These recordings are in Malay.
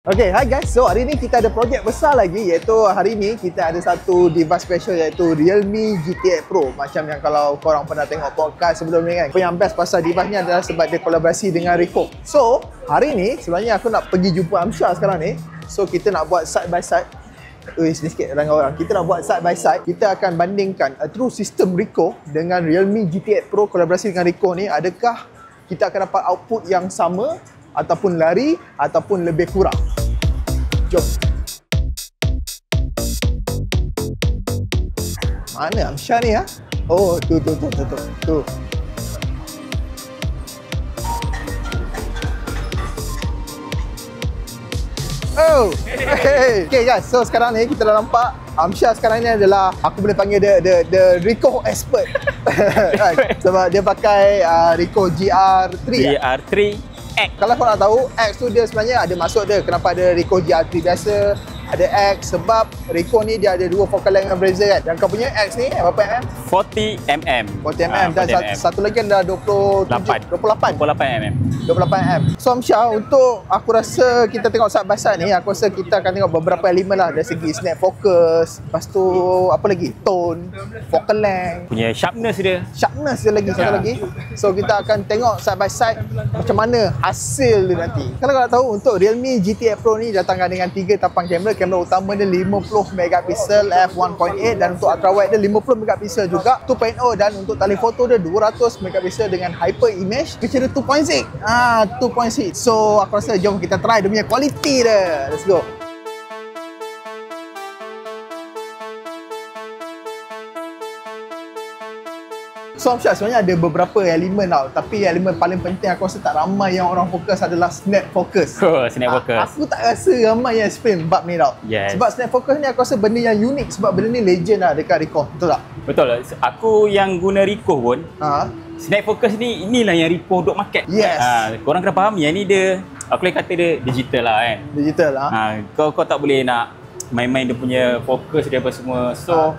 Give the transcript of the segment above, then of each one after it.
Okay, hi guys. So hari ni kita ada projek besar lagi, iaitu hari ni kita ada satu device special iaitu Realme GT8 Pro. Macam yang kalau korang pernah tengok podcast sebelum ni kan. Yang best pasal device ni adalah sebab dia kolaborasi dengan Ricoh. So hari ni sebenarnya aku nak pergi jumpa Amsyar sekarang ni. So kita nak buat side by side. Sini sikit dengan orang. Kita nak buat side by side. Kita akan bandingkan true system Ricoh dengan Realme GT8 Pro kolaborasi dengan Ricoh ni. Adakah kita akan dapat output yang sama ataupun lari ataupun lebih kurang. Jom. Mana Amsyar ni ya? Oh, tu. Oh, hey. Okay guys, so sekarang ni kita dah nampak Amsyar sekarang ni adalah, aku boleh panggil dia the Ricoh expert. Right. Sebab dia pakai Ricoh GR3. X. Kalau korang nak tahu, X tu dia sebenarnya ada maksud dia. Kenapa ada Ricoh GR3 biasa, ada X, sebab Ricoh ni dia ada dua focal length yang berbeza kan. Dan kau punya X ni berapa mm? 40mm. 40mm dan 40mm. satu lagi adalah 28 mm. 28mm. So Amsyar, untuk aku rasa kita tengok side by side ni, aku rasa kita akan tengok beberapa elemen lah. Dari segi snap focus, lepas tu apa lagi? Tone, focal length, Punya sharpness dia. satu lagi. So kita akan tengok side by side macam mana hasil dia nanti. Kalau korang tahu, untuk Realme GT8 Pro ni datangkan dengan 3 tapang kamera. Kamera utama dia 50 megapiksel f1.8 dan untuk ultra wide dia 50 megapiksel juga 2.0, dan untuk telefoto dia 200 megapiksel dengan hyper image feature dia 2.6. 2.6. So aku rasa jom kita try dia punya quality dia. Let's go. So Amsyar, sebenarnya ada beberapa elemen tau, tapi elemen paling penting aku rasa tak ramai yang orang fokus adalah snap focus. Snap focus. Aku tak rasa ramai yang explain bab ni tau. Yes. Sebab snap focus ni aku rasa benda yang unik, sebab benda ni legend lah dekat Ricoh. Betul tak? Betul. Aku yang guna Ricoh pun, snap focus ni, inilah yang Ricoh duk market. Yes. Korang kena faham yang ni dia, aku boleh kata dia digital lah kan. Digital lah. Kau tak boleh nak main-main dia punya fokus dia apa semua. So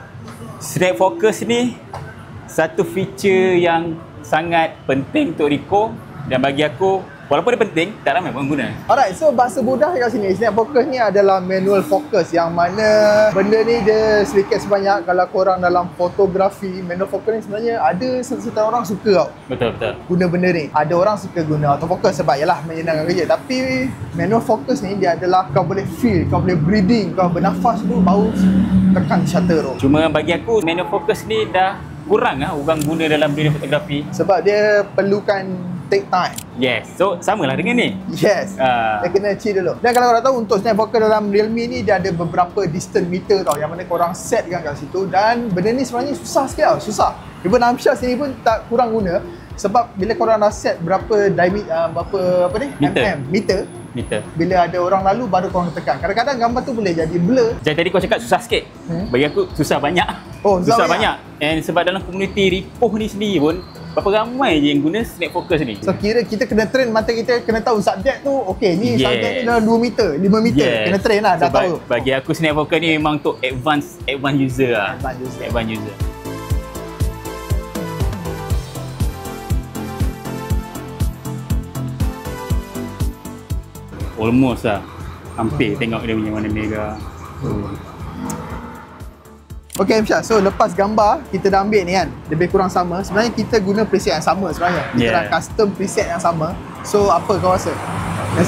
snap focus ni satu feature yang sangat penting untuk Ricoh, dan bagi aku, walaupun dia penting, tak ramai pun guna. Alright, so bahasa mudah kat sini, snap focus ni adalah manual focus, yang mana benda ni dia sedikit sebanyak kalau korang dalam fotografi, manual focus ni sebenarnya ada setengah orang suka tau. Betul. Guna benda ni. Ada orang suka guna autofocus sebab yalah menyenangkan kerja, tapi manual focus ni dia adalah kau boleh feel, kau boleh breathing, kau bernafas dulu baru tekan shutter tu. Cuma bagi aku, manual focus ni dah kurang orang guna dalam dunia fotografi. Sebab dia perlukan take time. Yes. So, samalah dengan ni. Yes. Dia kena chill dulu. Dan kalau korang tahu, untuk snap focus dalam Realme ni dia ada beberapa distance meter tau, yang mana korang set kan kat situ. Dan benda ni sebenarnya susah sikit tau. Susah. Even Amsyar sini pun tak kurang guna. Sebab bila korang dah set berapa meter, bila ada orang lalu baru korang tekan. Kadang-kadang gambar tu boleh jadi blur. Jadi tadi kau cakap susah sikit. Bagi aku susah banyak. Susah banyak. And sebab dalam komuniti Ricoh ni sendiri pun, berapa ramai je yang guna snap focus ni. So kira kita kena train mata kita, kena tahu subjek tu okey ni subjek ni dalam 2 meter, 5 meter. Kena train lah, dah tahu. Bagi aku snap focus ni memang untuk advance user lah. Advance user. Almost lah. Hampir tengok dia punya warna merah. Okay Amsyar, so lepas gambar kita dah ambil ni kan, lebih kurang sama. Sebenarnya kita guna preset yang sama sebenarnya. Kita dah custom preset yang sama. So apa kau rasa? Dari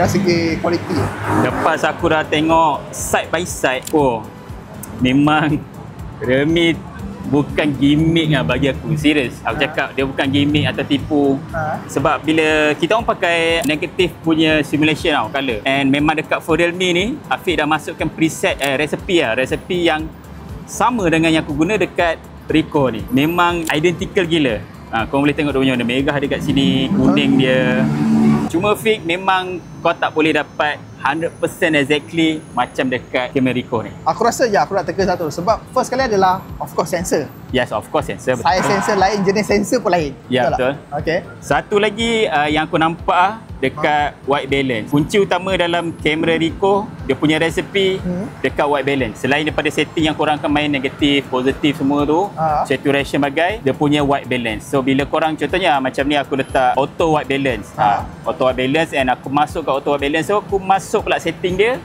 segi quality. Lepas aku dah tengok side by side, memang Realme bukan gimmick lah bagi aku. Serius, aku cakap dia bukan gimmick atau tipu. Sebab bila kita orang pakai negative punya simulation tau, color, and memang dekat for Realme ni, Afiq dah masukkan preset resepi yang sama dengan yang aku guna dekat Ricoh ni. Memang identical gila. Kau boleh tengok dia punya warna merah dekat sini, kuning dia. Cuma Fik, memang kau tak boleh dapat 100% exactly macam dekat kamera Ricoh ni. Aku rasa je aku nak teka satu. Sebab first kali adalah of course sensor. Yes, of course sensor. Size sensor lain, jenis sensor pun lain. Ya, betul. Okay. Satu lagi yang aku nampak dekat white balance. Kunci utama dalam kamera Ricoh, dia punya resepi dekat white balance. Selain daripada setting yang korang akan main negatif, positif semua tu, saturation bagai, dia punya white balance. So bila korang contohnya macam ni aku letak auto white balance. Auto white balance, and aku masuk kat auto white balance, so aku masuk pula setting dia,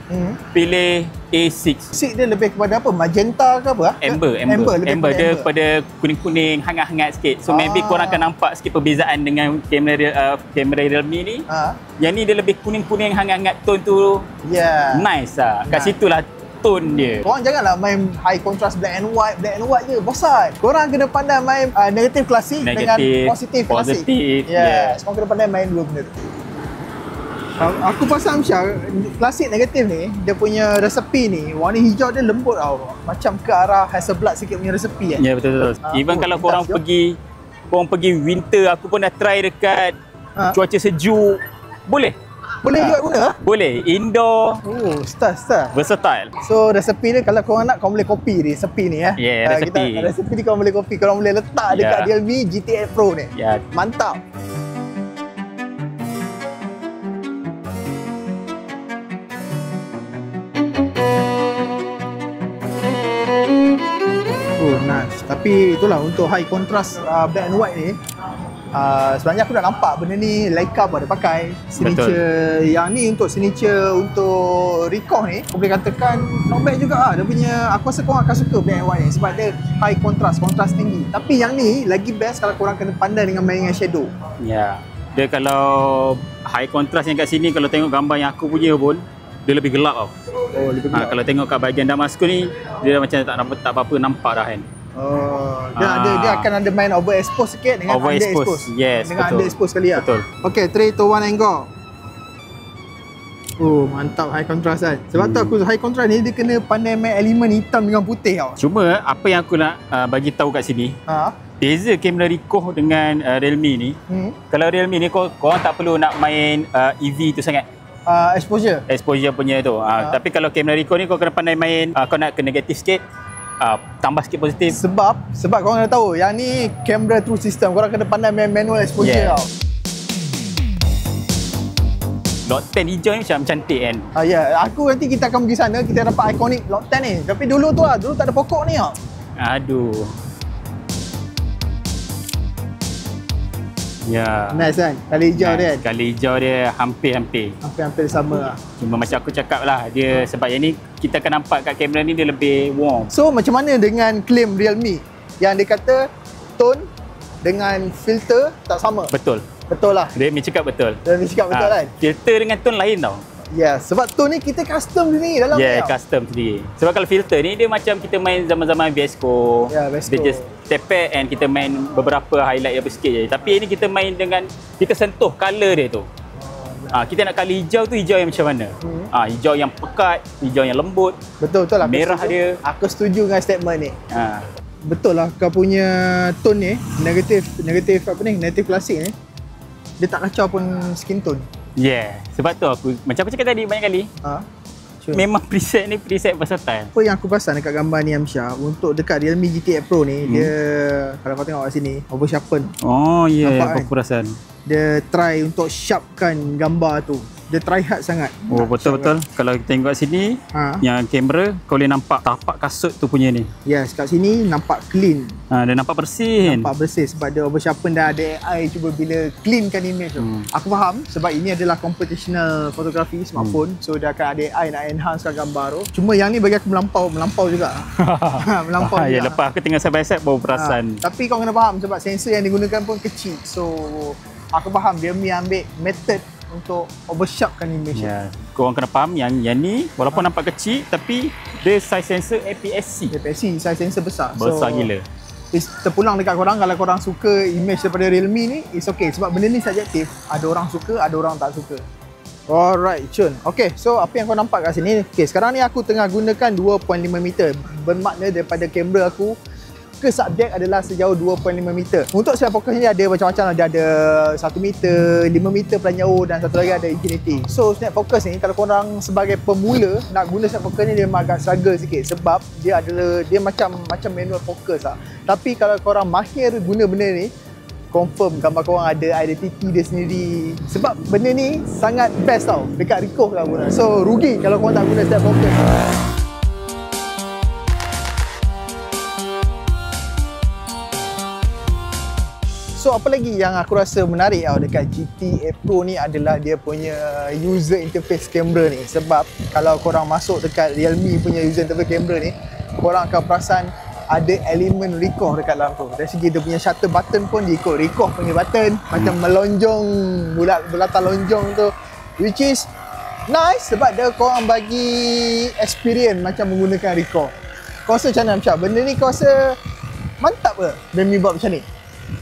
pilih A6. Sik dia lebih kepada apa? Magenta ke apa? Amber dia pada kuning-kuning, hangat-hangat sikit. So maybe korang akan nampak sikit perbezaan dengan kamera Realme ni. Yang ni dia lebih kuning-kuning, hangat-hangat, tone tu nice lah. Kat situlah tone dia. Korang janganlah main high contrast black and white je, bosan. Korang kena pandai main negatif klasik dengan positif klasik. Yes. Korang kena pandai main dua benda tu. Aku pasal Amsyar, klasik negatif ni, dia punya resepi ni, warna hijau dia lembut tau. Macam ke arah Hasselblad sikit punya resepi kan. Ya, betul. Even kalau korang pergi winter, aku pun dah try dekat cuaca sejuk. Boleh juga guna? Boleh. Indoor. Oh, style. Versatile. So resepi dia kalau korang nak, korang boleh copy resepi ni ya. Yeah, resepi. Resepi ni korang boleh copy, korang boleh letak dekat Realme GT8 Pro ni. Mantap. Nice. Tapi itulah untuk high contrast black and white ni, sebenarnya aku dah nampak benda ni Leica pun ada pakai. Signature yang ni untuk signature untuk Ricoh ni, aku boleh katakan not bad juga lah. Dia punya, aku rasa korang akan suka black and white ni sebab dia high contrast tinggi. Tapi yang ni lagi best kalau korang kena pandai dengan main dengan shadow. Dia kalau high contrast yang kat sini, kalau tengok gambar yang aku punya pun, dia lebih gelap tau. Lebih gelap. Kalau tengok kat bahagian Damascus ni, dia macam tak apa nampak dah kan. Dia akan ada main overexpose sikit dengan underexpose. Yes, dengan betul. underexpose sekali lah. Betul. Okay, 3, 2, 1 and go. Mantap high contrast kan. Sebab tu aku high contrast ni dia kena pandai main elemen hitam dengan putih tau. Cuma apa yang aku nak bagi tahu kat sini, beza kamera Ricoh dengan Realme ni. Kalau Realme ni korang tak perlu nak main EV tu sangat. Exposure punya tu. Tapi kalau kamera Ricoh ni kau kena pandai main, kau nak ke negatif sikit, tambah sikit positif. Sebab korang kena tahu yang ni camera true system, korang kena pandai main manual exposure tau. Lot 10 hijau ni macam cantik kan. Aku nanti kita akan pergi sana, kita dapat iconic Lot 10 ni. Tapi dulu tak ada pokok ni tau. Aduh. Nice kan? Kali hijau dia kan? Kali hijau dia hampir sama lah. Cuma macam aku cakap lah, dia sebab yang ni kita akan nampak kat kamera ni dia lebih warm. So macam mana dengan claim Realme yang dia kata tone dengan filter tak sama? Betul lah. Realme cakap betul kan? Filter dengan tone lain tau. Sebab tone ni kita custom sendiri dalam ni. Custom sendiri. Sebab kalau filter ni dia macam kita main zaman-zaman VSCO. Dia just tepek and kita main beberapa highlight apa sikit je. Tapi ini kita main dengan, kita sentuh colour dia tu. Kita nak colour hijau tu hijau yang macam mana? Hijau yang pekat, hijau yang lembut. Betul lah. Merah dia. Aku setuju dengan statement ni. Betul lah, kau punya tone ni negatif klasik ni, dia tak kacau pun skin tone. Sebab tu macam aku cakap tadi banyak kali, memang preset ni preset versatile. Apa yang aku perasan dekat gambar ni Amsyar, untuk dekat Realme GT8 Pro ni, dia kalau kau tengok kat sini oversharpen. Aku perasan. Dia try untuk sharpkan gambar tu. Dia try hard sangat. Betul. Kalau kita tengok kat sini, yang kamera kau boleh nampak tapak kasut tu punya ni. Kat sini nampak clean. Dia nampak bersih. Sebab dia oversharpen, dah ada AI cuba bila cleankan image tu. Aku faham sebab ini adalah computational photography smartphone. So dia akan ada AI nak enhancekan gambar tu. Cuma yang ni bagi aku melampau juga. Melampau juga. Lepas aku tengok side by side baru perasan. Tapi kau kena faham sebab sensor yang digunakan pun kecil. So aku faham dia ambil method untuk oversharpkan image. Korang kena faham yang ni walaupun nampak kecil tapi dia size sensor APS-C. Size sensor besar. Besar gila. Terpulang dekat korang, kalau korang suka image daripada Realme ni, it's okay. Sebab benda ni subjektif. Ada orang suka, ada orang tak suka. Alright, Chun. Okay, so apa yang kau nampak kat sini? Okay, sekarang ni aku tengah gunakan 2.5 meter. Bermakna daripada kamera aku ke subjek adalah sejauh 2.5 meter. Untuk snap focus ni ada macam-macam lah. Dia ada 1 meter, 5 meter paling jauh dan satu lagi ada infinity. So snap focus ni kalau korang sebagai pemula nak guna snap focus ni, dia memang agak struggle sikit sebab dia macam manual focus lah. Tapi kalau korang mahir guna benda ni, confirm gambar korang ada identiti dia sendiri. Sebab benda ni sangat best tau dekat Ricoh lah guna. So rugi kalau korang tak guna step focus. So apa lagi yang aku rasa menarik tau dekat GT8 Pro ni adalah dia punya user interface kamera ni. Sebab kalau korang masuk dekat Realme punya user interface kamera ni, korang akan perasan ada elemen Ricoh dekat dalam tu. Dari segi dia punya shutter button pun dia ikut Ricoh punya button, macam melonjong, bulatan lonjong tu, which is nice sebab dia korang bagi experience macam menggunakan Ricoh. Kau rasa macam mana Amsyar? Benda ni kau rasa mantap ke Realme buat macam ni?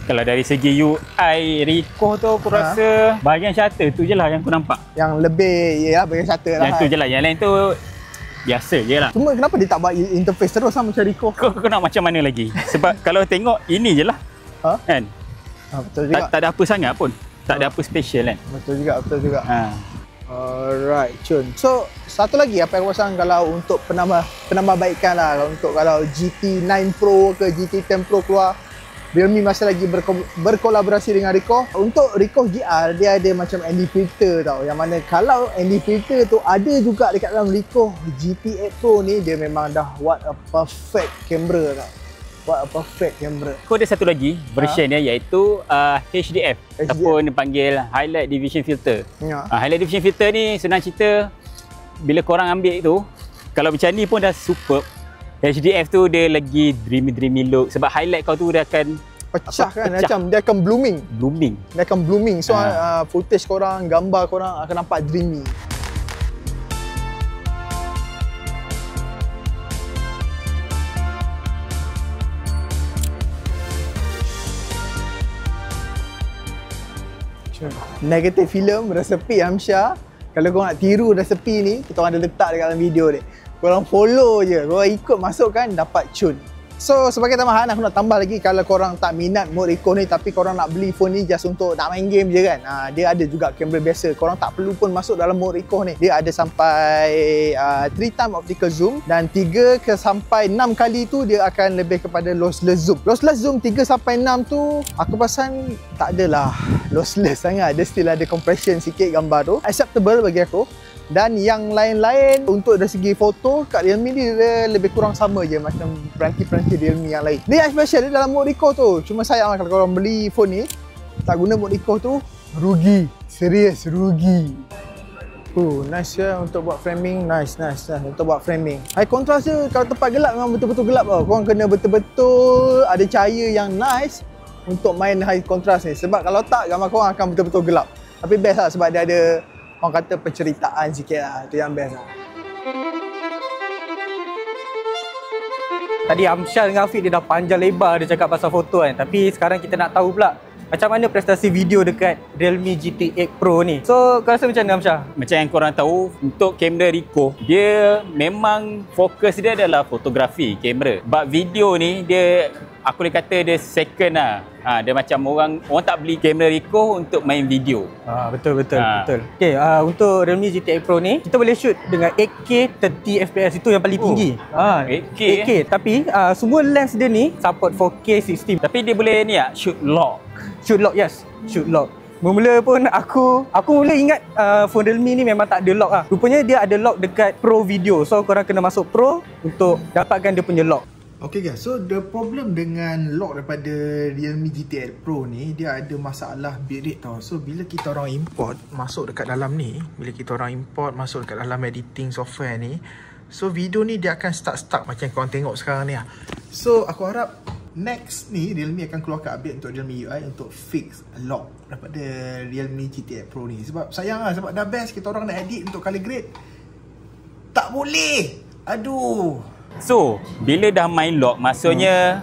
Kalau dari segi UI Ricoh tu aku rasa bahagian shutter tu je lah yang aku nampak. Yang lebih ya bahagian shutter lah. Yang tu je lah, yang lain tu biasa je lah. Cuma kenapa dia tak buat interface terus sama macam Ricoh? Kau nak macam mana lagi? Sebab kalau tengok ini je lah. Kan? Betul juga. Tak ada apa sangat pun. Tak ada apa special kan? Betul juga. Alright, Chun. So, satu lagi apa yang kau pasang kalau untuk penambahbaikan lah, untuk kalau GT9 Pro ke GT10 Pro keluar, Realme masih lagi berkolaborasi dengan Ricoh. Untuk Ricoh GR, dia ada macam ND filter tau. Yang mana kalau ND filter tu ada juga dekat dalam Ricoh GT8 Pro ni, dia memang dah what a perfect camera tau. What a perfect camera. Kau ada satu lagi version dia iaitu HDF ataupun dipanggil Highlight Diffusion Filter. Highlight Diffusion Filter ni senang cerita, bila korang ambil tu, kalau macam ni pun dah superb. HDF tu dia lagi dreamy look sebab highlight kau tu dia akan pecah kan, macam dia akan blooming. Dia akan blooming. So footage korang, gambar korang akan nampak dreamy. Negative film resepi Amsyar. Kalau korang nak tiru resepi ni, kita orang ada letak dekat dalam video ni. Korang follow je, korang ikut masukkan dapat cun. So sebagai tambahan aku nak tambah lagi, kalau korang tak minat mode Ricoh ni tapi korang nak beli phone ni just untuk nak main game je kan, dia ada juga kamera biasa. Korang tak perlu pun masuk dalam mode Ricoh ni. Dia ada sampai 3x optical zoom dan 3 ke sampai 6 kali tu dia akan lebih kepada lossless zoom. Lossless zoom 3 sampai 6 tu aku perasan tak adalah lossless sangat. Dia still ada compression sikit gambar tu. Acceptable bagi aku. Dan yang lain-lain untuk dari segi foto kat Realme ni dia lebih kurang sama je macam peranti-peranti Realme yang lain. Dia yang special dia dalam mode Ricoh tu. Cuma sayang lah kalau korang beli phone ni tak guna mode Ricoh tu, rugi. Serius rugi. Nice ya untuk buat framing. Nice untuk buat framing. High contrast je kalau tempat gelap memang betul-betul gelap tau. Korang kena betul-betul ada cahaya yang nice untuk main high contrast ni. Sebab kalau tak, gambar korang akan betul-betul gelap. Tapi best lah sebab dia ada orang kata penceritaan sikit lah. Itu yang best lah. Tadi Amsyar dengan Afiq dia dah panjang lebar dia cakap pasal foto kan. Tapi sekarang kita nak tahu pula macam mana prestasi video dekat Realme GT8 Pro ni. So kau rasa macam mana Amsyar? Macam yang korang tahu, untuk kamera Ricoh, dia memang fokus dia adalah fotografi kamera. But video ni dia, aku boleh kata dia second lah. Dia macam orang tak beli kamera Ricoh untuk main video. Betul. Okay, untuk Realme GT8 Pro ni kita boleh shoot dengan 8K 30 fps, itu yang paling tinggi. 8K. Tapi semua lens dia ni support 4K 60. Tapi dia boleh ni shoot lock. Shoot lock, yes. Shoot lock. Mula pun aku mula ingat phone Realme ni memang tak ada lock lah. Rupanya dia ada lock dekat Pro Video. So korang kena masuk Pro untuk dapatkan dia punya lock. Okay guys, so the problem dengan lock daripada Realme GT8 Pro ni, dia ada masalah bitrate tau. So bila kita orang import masuk dekat dalam ni, masuk dekat dalam editing software ni, so video ni dia akan stuck macam korang tengok sekarang ni lah. So aku harap next ni Realme akan keluarkan update untuk Realme UI untuk fix lock daripada Realme GT8 Pro ni. Sebab sayang lah, sebab dah best kita orang nak edit untuk color grade, tak boleh. Aduh. So, bila dah main lock, maksudnya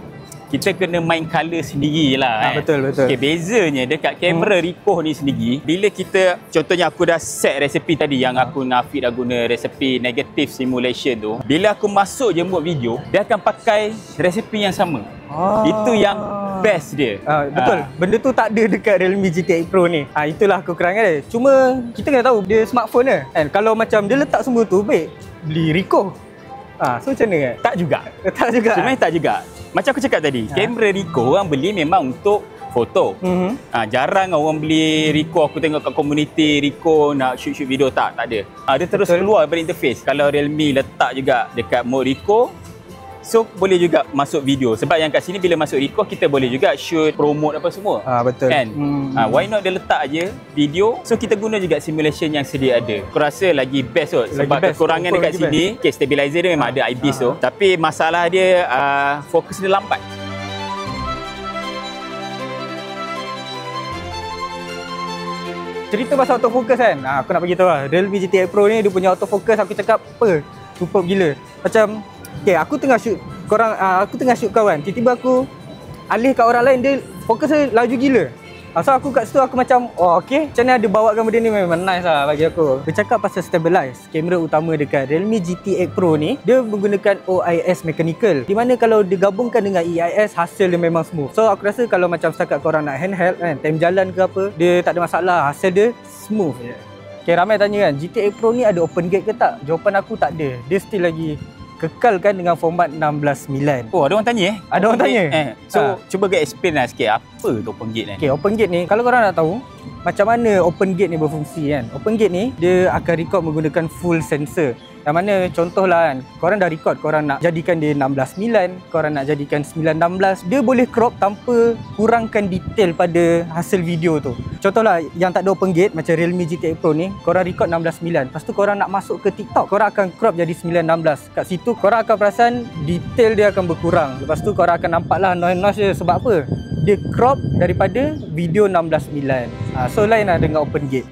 kita kena main color sendiri lah. Betul. Okay, bezanya dekat kamera Ricoh ni sendiri, bila kita, contohnya aku dah set resepi tadi yang aku dengan Afiq dah guna resepi negative simulation tu, bila aku masuk je mode video, dia akan pakai resepi yang sama. Itu yang best dia. Betul. Benda tu tak ada dekat Realme GT8 Pro ni. Itulah kekurangan dia. Cuma kita kena tahu dia smartphone dia. And kalau macam dia letak semua tu, baik beli Ricoh. So macam mana kan? Tak juga. Sebenarnya tak juga. Macam aku cakap tadi, kamera Ricoh orang beli memang untuk foto. Jarang orang beli Ricoh, aku tengok kat community Ricoh nak shoot video, tak ada. Dia terus keluar daripada interface. Kalau Realme letak juga dekat mode Ricoh, so boleh juga masuk video. Sebab yang kat sini bila masuk Ricoh, kita boleh juga shoot, promote apa semua. Betul. Kan? Why not dia letak aje video, so kita guna juga simulation yang sedia ada. Aku rasa lagi best kot. Sebab kekurangan dekat sini, okay, stabilizer dia memang ada IBIS tu, tapi masalah dia fokus dia lambat. Cerita pasal autofocus kan, aku nak bagi tahu lah, Realme GT 8 Pro ni dia punya autofocus, aku cakap apa, superb gila. Macam, okay, aku tengah shoot kawan, tiba-tiba aku alih kat orang lain, dia fokus dia laju gila. So aku kat situ aku macam, okay, macam mana dia bawakan benda ni, memang nice lah bagi aku. Bercakap pasal stabilize, kamera utama dekat Realme GT 8 Pro ni, dia menggunakan OIS mechanical, di mana kalau digabungkan dengan EIS, hasil dia memang smooth. So aku rasa kalau macam setakat korang nak handheld kan, time jalan ke apa, dia tak ada masalah, hasil dia smooth. Okay, ramai tanya kan, GT 8 Pro ni ada open gate ke tak? Jawapan aku tak ada, dia still lagi kekalkan dengan format 16:9. Ada orang tanya Ada orang tanya. So cuba explain lah sikit apa tu open gate ni. Okay, open gate ni kalau korang nak tahu macam mana open gate ni berfungsi kan. Open gate ni dia akan record menggunakan full sensor. Yang mana contohlah kan, korang dah record, korang nak jadikan dia 16:9, korang nak jadikan 9:16, dia boleh crop tanpa kurangkan detail pada hasil video tu. Contohlah yang tak ada open gate macam Realme GT 8 Pro ni, korang record 16:9, lepas tu korang nak masuk ke TikTok, korang akan crop jadi 9:16. Kat situ korang akan perasan detail dia akan berkurang. Lepas tu korang akan nampak lah noise dia. Sebab apa? Dia crop daripada video 16:9. So lain lah dengan open gate.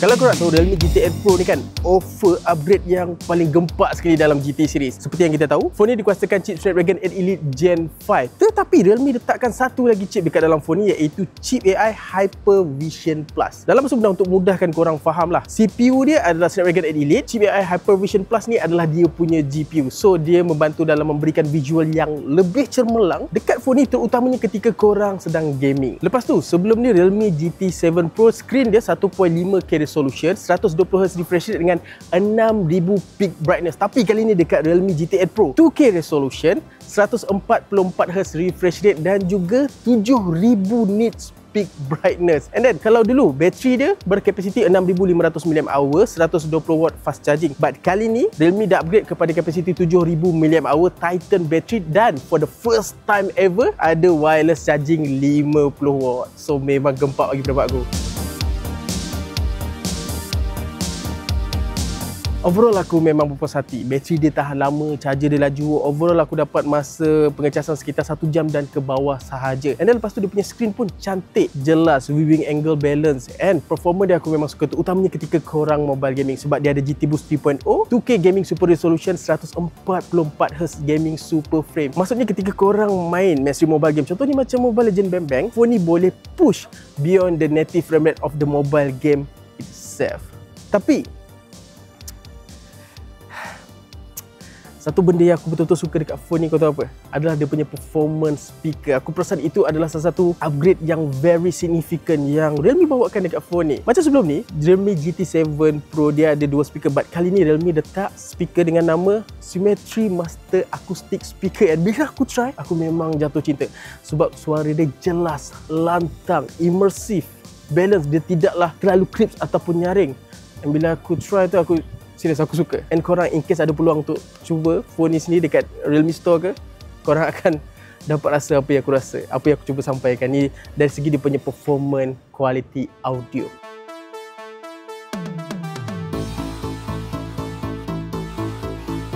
Kalau korang tahu, Realme GT 8 Pro ni kan offer upgrade yang paling gempak sekali dalam GT series. Seperti yang kita tahu, phone ni dikuasakan chip Snapdragon 8 Elite Gen 5. Tetapi Realme letakkan satu lagi chip dekat dalam phone ni, iaitu chip AI Hypervision Plus. Dalam sebenar untuk mudahkan korang faham lah, CPU dia adalah Snapdragon 8 Elite, chip AI Hypervision Plus ni adalah dia punya GPU. So dia membantu dalam memberikan visual yang lebih cermelang dekat phone ni, terutamanya ketika korang sedang gaming. Lepas tu, sebelum ni Realme GT 7 Pro, screen dia 1.5K resolution, 120Hz refresh rate dengan 6000 peak brightness. Tapi kali ni dekat Realme GT 8 Pro, 2K resolution, 144Hz refresh rate dan juga 7000 nits peak brightness. And then kalau dulu bateri dia berkapasiti 6500 mAh, 120W fast charging. But kali ni Realme dah upgrade kepada kapasiti 7000 mAh Titan battery, dan for the first time ever ada wireless charging 50W. So memang gempak bagi pendapat aku. Overall aku memang berpuas hati. Bateri dia tahan lama, charger dia laju. Overall aku dapat masa pengecasan sekitar 1 jam dan ke bawah sahaja. And then lepas tu dia punya screen pun cantik, jelas, viewing angle balance, and performa dia aku memang suka, terutamanya ketika korang mobile gaming, sebab dia ada GT Boost 3.0, 2K gaming super resolution, 144Hz gaming super frame. Maksudnya ketika korang main mainstream mobile game, contohnya macam Mobile Legends Bang Bang, phone ni boleh push beyond the native frame rate of the mobile game itself. Tapi satu benda yang aku betul-betul suka dekat phone ni, kau tahu apa? Adalah dia punya performance speaker. Aku perasan itu adalah salah satu upgrade yang very significant yang Realme bawakan dekat phone ni. Macam sebelum ni, Realme GT 7 Pro dia ada 2 speaker, but kali ni Realme letak speaker dengan nama Symmetry Master Acoustic Speaker. And bila aku try, aku memang jatuh cinta. Sebab suara dia jelas, lantang, immersive, balance, dia tidaklah terlalu crisp ataupun nyaring. Dan bila aku try tu, aku serius aku suka. And korang in case ada peluang untuk cuba phone ni sendiri dekat Realme Store ke, korang akan dapat rasa apa yang aku rasa, apa yang aku cuba sampaikan ni dari segi dia punya performance, quality audio.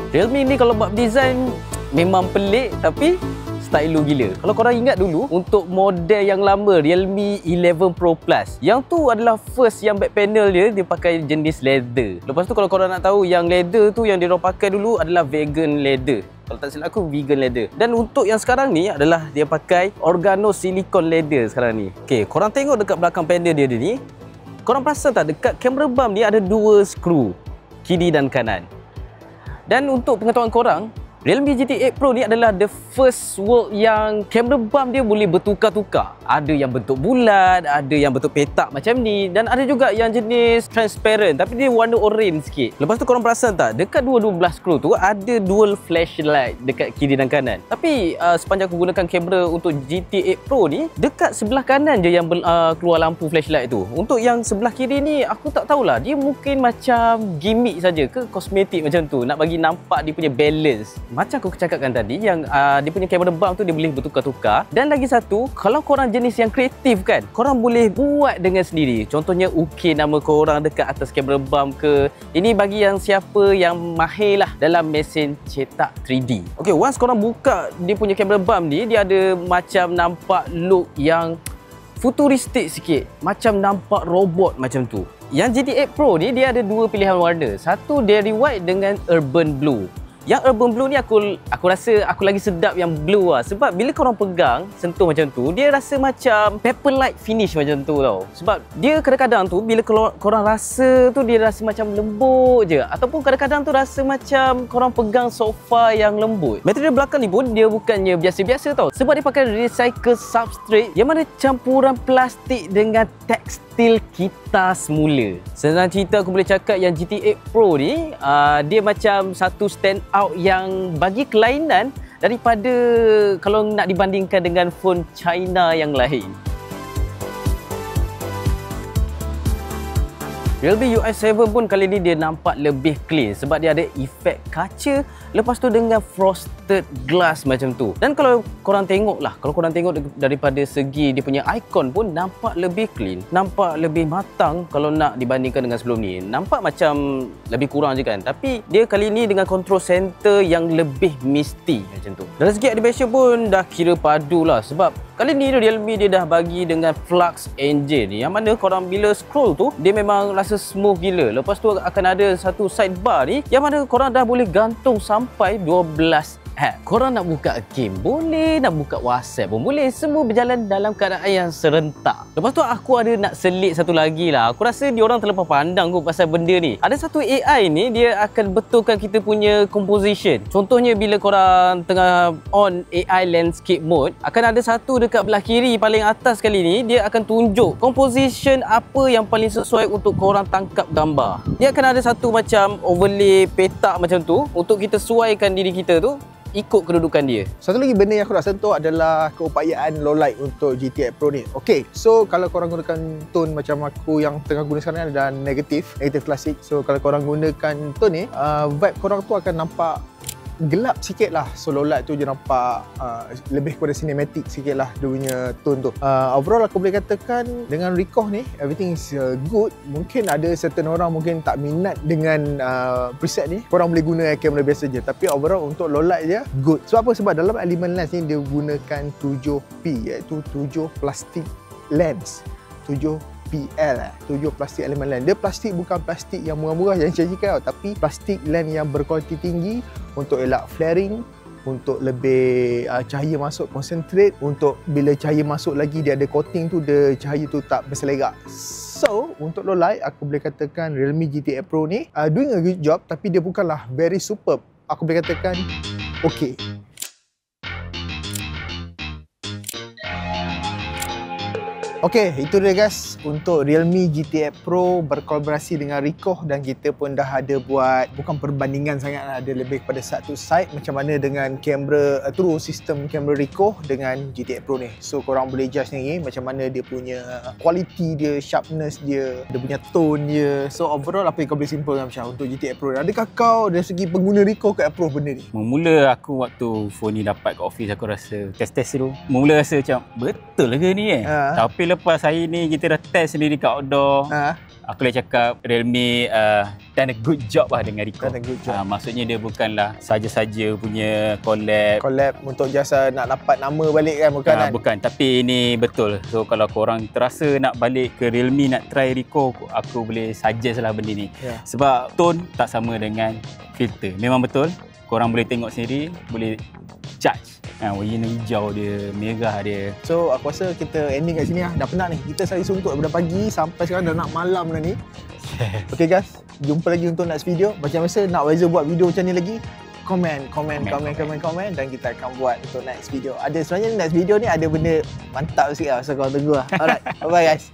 Realme ni kalau buat design memang pelik tapi stylo gila. Kalau korang ingat dulu, untuk model yang lama Realme 11 Pro Plus, yang tu adalah first yang back panel dia pakai jenis leather. Lepas tu kalau korang nak tahu, yang leather tu yang dia orang pakai dulu adalah vegan leather. Kalau tak silap aku, vegan leather. Dan untuk yang sekarang ni adalah dia pakai organo silicone leather sekarang ni. Okay, korang tengok dekat belakang panel dia ni, korang perasan tak dekat camera bump ni ada 2 skru, kiri dan kanan. Dan untuk pengetahuan korang, Realme GT 8 Pro ni adalah the first world yang kamera bump dia boleh bertukar-tukar. Ada yang bentuk bulat, ada yang bentuk petak macam ni, dan ada juga yang jenis transparent tapi dia warna orange sikit. Lepas tu korang perasan tak, dekat dua-dua skru tu ada dual flashlight dekat kiri dan kanan. Tapi sepanjang aku gunakan kamera untuk GT 8 Pro ni, dekat sebelah kanan je yang keluar lampu flashlight tu. Untuk yang sebelah kiri ni aku tak tahulah, dia mungkin macam gimmick saja ke kosmetik macam tu, nak bagi nampak dia punya balance. Macam aku cakapkan tadi, yang dia punya kamera bump tu dia boleh bertukar-tukar. Dan lagi satu, kalau korang jenis yang kreatif kan, korang boleh buat dengan sendiri. Contohnya ukir nama korang dekat atas kamera bump ke. Ini bagi yang siapa yang mahir lah dalam mesin cetak 3D. Okay, once korang buka dia punya kamera bump ni, dia ada macam nampak look yang futuristik sikit, macam nampak robot macam tu. Yang GT 8 Pro ni dia ada dua pilihan warna. Satu Dairy White dengan Urban Blue. Yang Urban Blue ni aku rasa aku lagi sedap yang blue lah. Sebab bila korang pegang, sentuh macam tu, dia rasa macam paper-like finish macam tu tau. Sebab dia kadang-kadang tu bila korang rasa tu, dia rasa macam lembut je. Ataupun kadang-kadang tu rasa macam korang pegang sofa yang lembut. Material belakang ni pun dia bukannya biasa-biasa tau. Sebab dia pakai recycle substrate yang mana campuran plastik dengan tekstil kita semula. Senang cerita aku boleh cakap yang GT 8 Pro ni dia macam satu stand out yang bagi kelainan daripada kalau nak dibandingkan dengan phone China yang lain. Realme UI 7 pun kali ni dia nampak lebih clean sebab dia ada efek kaca, lepas tu dengan frosted glass macam tu. Dan kalau korang tengok lah, kalau korang tengok daripada segi dia punya icon pun nampak lebih clean, nampak lebih matang kalau nak dibandingkan dengan sebelum ni. Nampak macam lebih kurang je kan, tapi dia kali ni dengan control center yang lebih misty macam tu. Dari segi animation pun dah kira padu lah, sebab kali ni Realme dia dah bagi dengan Flux Engine yang mana korang bila scroll tu dia memang rasa smooth gila. Lepas tu akan ada satu sidebar ni yang mana korang dah boleh gantung sampai 12 app. Korang nak buka game boleh, nak buka WhatsApp pun boleh. Semua berjalan dalam keadaan yang serentak. Lepas tu aku ada nak selit satu lagi lah. Aku rasa diorang terlepas pandang kot pasal benda ni. Ada satu AI ni dia akan betulkan kita punya composition. Contohnya bila korang tengah on AI landscape mode, akan ada satu dekat belah kiri paling atas kali ni, dia akan tunjuk composition apa yang paling sesuai untuk korang tangkap gambar. Dia akan ada satu macam overlay petak macam tu untuk kita sesuaikan diri kita tu ikut kedudukan dia. Satu lagi benda yang aku nak sentuh adalah keupayaan low light untuk GT 8 Pro ni. Okay, so kalau korang gunakan tone macam aku yang tengah guna sekarang adalah negatif klasik. So kalau korang gunakan tone ni, vibe korang tu akan nampak gelap sikit lah. So low light tu je nampak lebih kepada cinematic sikit lah dia punya tone tu. Overall aku boleh katakan dengan Recoh ni everything is good. Mungkin ada certain orang mungkin tak minat dengan preset ni, korang boleh guna kamera biasa je, tapi overall untuk low light je good. Sebab apa? Sebab dalam element lens ni dia gunakan 7P, iaitu 7 plastik lens, 7PL, 7 plastik elemen lens. Dia plastik bukan plastik yang murah-murah yang cajikan tau, tapi plastik lens yang berkualiti tinggi untuk elak flaring, untuk lebih cahaya masuk concentrate, untuk bila cahaya masuk lagi dia ada coating tu, dia cahaya tu tak berselerak. So untuk low light aku boleh katakan Realme GT 8 Pro ni doing a good job, tapi dia bukanlah very superb. Aku boleh katakan okay. Okey, itu dia guys untuk Realme GT 8 Pro berkolaborasi dengan Recoh, dan kita pun dah ada buat bukan perbandingan sangat lah, ada lebih kepada satu side macam mana dengan kamera true sistem kamera Recoh dengan GT 8 Pro ni. So korang boleh judge ni macam mana dia punya quality dia, sharpness dia, dia punya tone dia. So overall apa yang kau boleh simpulkan macam untuk GT 8 Pro? Adakah kau dari segi pengguna Recoh ke Pro benda ni? Mula aku waktu phone ni dapat kat office, aku rasa test dulu. Mula rasa macam betul ke ni Tapi lepas hari ni kita dah test sendiri kat outdoor, aku boleh cakap Realme done a good job lah dengan Recoh. Maksudnya dia bukanlah saja-saja punya collab untuk jasa nak dapat nama balik kan, bukan kan? Bukan, tapi ini betul. So kalau korang terasa nak balik ke Realme, nak try Recoh, aku boleh suggest lah benda ni. Sebab tone tak sama dengan filter. Memang betul, korang boleh tengok sendiri, boleh judge. Warna hijau dia, merah dia. So aku rasa kita ending kat sini lah. Dah penat ni. Kita sari suntuk daripada pagi sampai sekarang dah nak malam dah ni. Okay guys, jumpa lagi untuk next video. Macam biasa nak Wiser buat video macam ni lagi, komen dan kita akan buat untuk next video. Sebenarnya next video ni ada benda mantap sikit lah, so korang tunggu lah. Alright, bye bye guys.